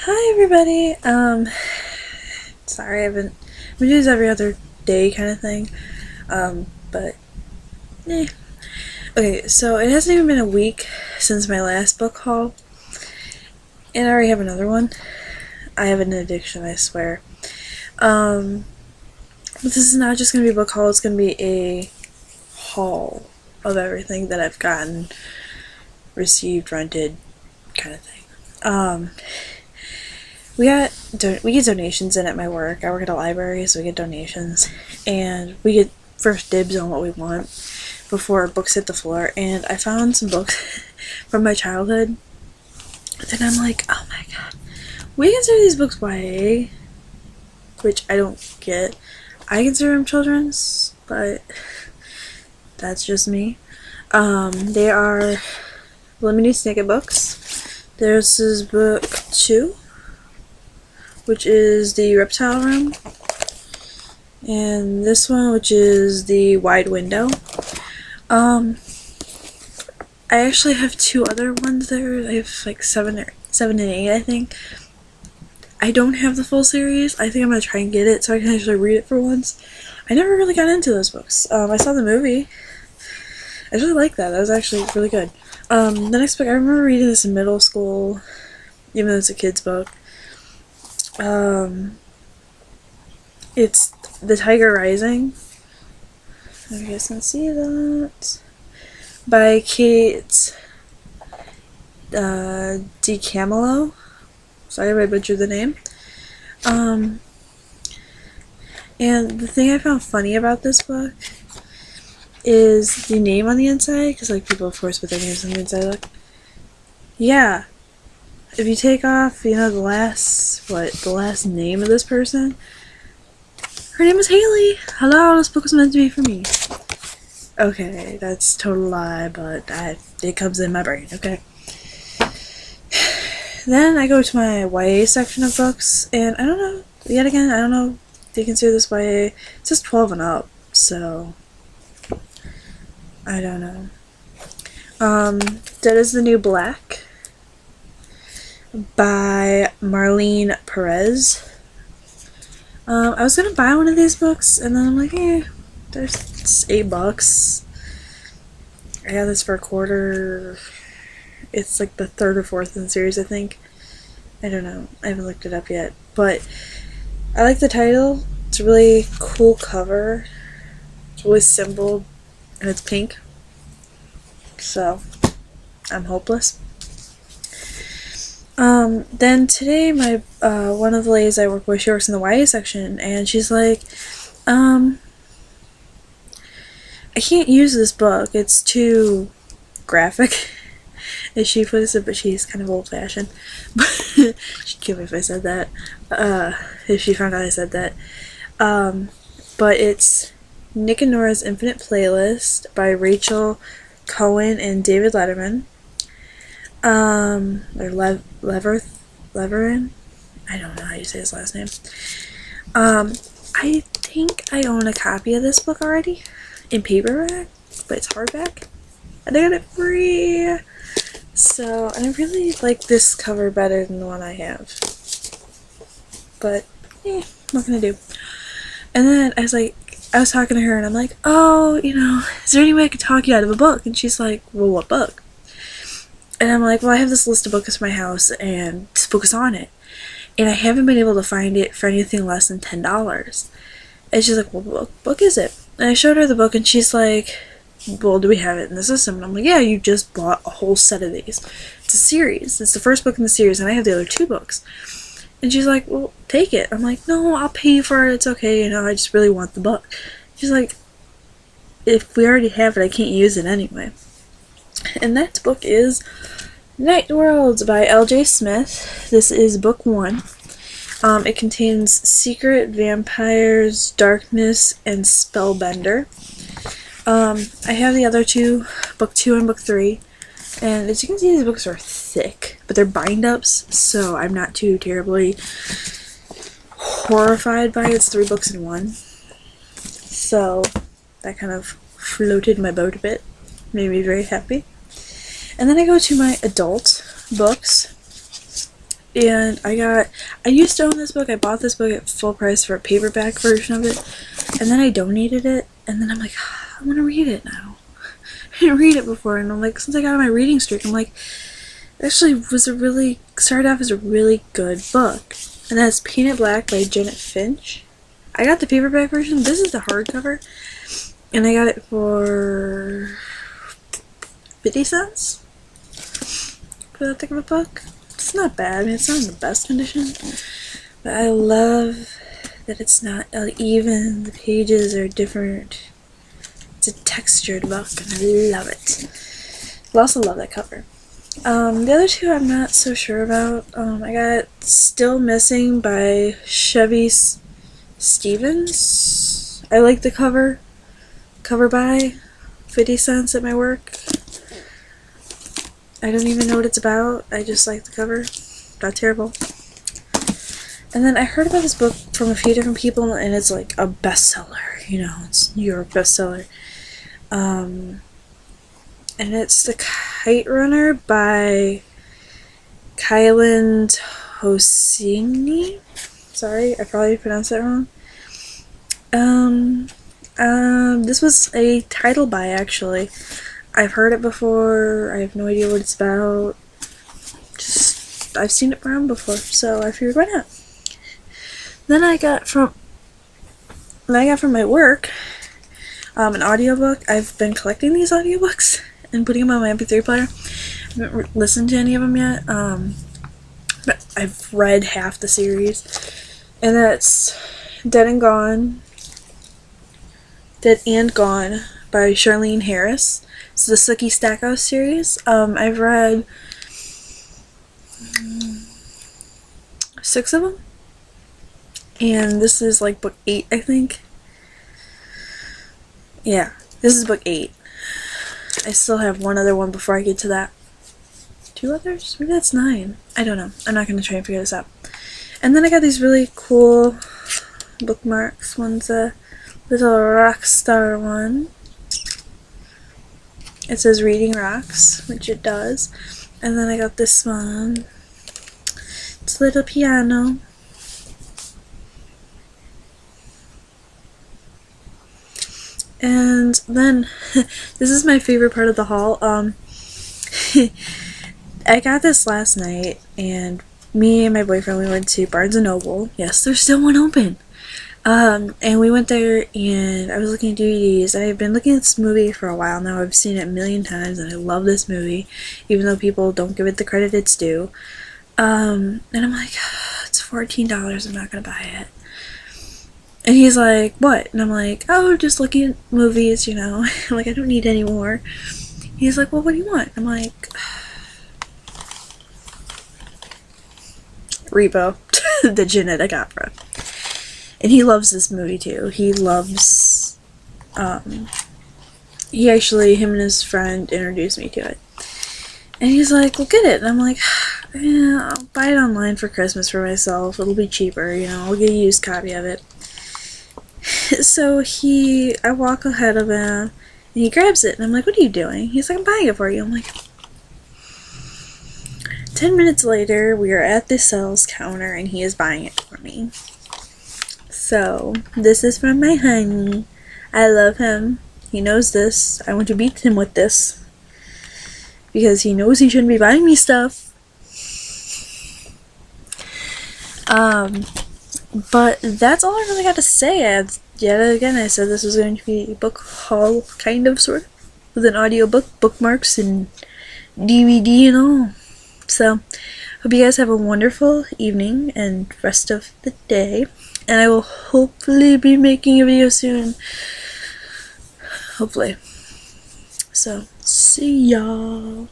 Hi everybody. Sorry, we do this every other day kind of thing. But okay, so it hasn't even been a week since my last book haul, and I already have another one. I have an addiction, I swear. But this is not just gonna be a book haul. It's gonna be a haul of everything that I've gotten, received, rented, kind of thing. We get donations in at my work. I work at a library, so we get donations, and we get first dibs on what we want before books hit the floor. And I found some books from my childhood. Then I'm like, oh my god, we consider these books YA, which I don't get. I consider them children's, but that's just me. They are Lemony Snicket books. This is book 2, which is the Reptile Room, and this one, which is the Wide Window. I actually have 2 other ones there. I have like 7 and 8, I think. I don't have the full series. I think I'm gonna try and get it so I can actually read it for once. I never really got into those books. I saw the movie. I really liked that. That was actually really good. The next book, I remember reading this in middle school, even though it's a kid's book. It's The Tiger Rising. You guys can see that. By Kate DiCamillo. Sorry if I butchered the name. And the thing I found funny about this book is the name on the inside, because like people of course put their names on the inside. Look, yeah, if you take off, the last name of this person, her name is Haley. Hello, this book was meant to be for me. Okay, that's a total lie, but it comes in my brain, okay? Then I go to my YA section of books, and I don't know, yet again, I don't know if they consider this YA. It says 12 and up, so I don't know. Dead is the New Black by Marlene Perez. I was gonna buy one of these books, and then I'm like, there's $8. I got this for $1. It's like the 3rd or 4th in the series, I think. I don't know. I haven't looked it up yet. But I like the title. It's a really cool cover. It's really simple, and it's pink. So, I'm hopeless. Then today, my one of the ladies I work with, she works in the YA section, and she's like, I can't use this book. It's too graphic, as she puts it, but she's kind of old-fashioned. She'd kill me if I said that. If she found out I said that. But it's Nick and Nora's Infinite Playlist by Rachel Cohen and David Letterman. Or Leverin? I don't know how you say his last name. I think I own a copy of this book already in paperback, but it's hardback. And I got it free. So, and I really like this cover better than the one I have. But, what can I do? And then I was talking to her, and I'm like, oh, is there any way I could talk you out of a book? And she's like, well, what book? And I'm like, well, I have this list of books in my house, and this book is on it. And I haven't been able to find it for anything less than $10. And she's like, well, what book is it? And I showed her the book, and she's like, well, do we have it in the system? And I'm like, yeah, you just bought a whole set of these. It's a series. It's the first book in the series, and I have the other 2 books. And she's like, well, take it. I'm like, no, I'll pay you for it. It's okay. I just really want the book. She's like, if we already have it, I can't use it anyway. And that book is Night Worlds by L.J. Smith. This is book 1. It contains Secret, Vampires, Darkness, and Spellbender. I have the other 2, book 2 and book 3, and as you can see, these books are thick, but they're bind-ups, so I'm not too terribly horrified by it. It's 3 books in 1, so that kind of floated my boat a bit, made me very happy. And then I go to my adult books, And I used to own this book. I bought this book at full price for a paperback version of it, and then I donated it, and then I'm like, I want to read it now. I didn't read it before, and I'm like, since I got on my reading streak, I'm like, actually started off as a really good book. And that's Painted Black by Janet Finch. I got the paperback version. This is the hardcover, and I got it for 50 cents for that thick of a book. It's not bad. I mean, it's not in the best condition, but I love that it's not even. The pages are different. It's a textured book, and I love it. I also love that cover. The other two I'm not so sure about. I got Still Missing by Chevy Stevens. I like the cover. Cover by 50 cents at my work. I don't even know what it's about. I just like the cover. Not terrible. And then I heard about this book from a few different people, and it's like a bestseller. You know, it's New York bestseller. And it's The Kite Runner by Kylan Hosseini. Sorry, I probably pronounced that wrong. This was a title buy, actually. I've heard it before. I have no idea what it's about. Just, I've seen it around before, so I figured why not. Then I got from my work, an audiobook. I've been collecting these audiobooks and putting them on my MP3 player. I haven't listened to any of them yet, but I've read half the series, and that's Dead and Gone by Charlene Harris. It's the Sookie Stackhouse series. I've read 6 of them, and this is like book 8, I think. Yeah, this is book 8. I still have one other one before I get to that. 2 others? Maybe that's 9. I don't know. I'm not going to try and figure this out. And then I got these really cool bookmarks. One's a little rock star one. It says Reading Rocks, which it does. And then I got this one. It's a little piano. And then, this is my favorite part of the haul. I got this last night, and me and my boyfriend, we went to Barnes & Noble. Yes, there's still one open. And we went there, and I was looking at DVDs. I've been looking at this movie for a while now. I've seen it a million times, and I love this movie, even though people don't give it the credit it's due. And I'm like, it's $14, I'm not gonna buy it. And he's like, what? And I'm like, oh, just looking at movies, you know. I'm like, I don't need any more. He's like, well, what do you want? I'm like, Repo, the Genetic Opera. And he loves this movie too. He loves, him and his friend introduced me to it. And he's like, well, get it. And I'm like, yeah, I'll buy it online for Christmas for myself. It'll be cheaper, you know. I'll get a used copy of it. So I walk ahead of him, and he grabs it. And I'm like, what are you doing? He's like, I'm buying it for you. I'm like, 10 minutes later, we are at the sales counter, and he is buying it for me. So, this is from my honey. I love him. He knows this. I want to beat him with this. Because he knows he shouldn't be buying me stuff. But that's all I really got to say. Yet again, I said this was going to be a book haul, kind of, sort of. With an audiobook, bookmarks, and DVD and all. So, hope you guys have a wonderful evening and rest of the day. And I will hopefully be making a video soon. Hopefully. So, see y'all.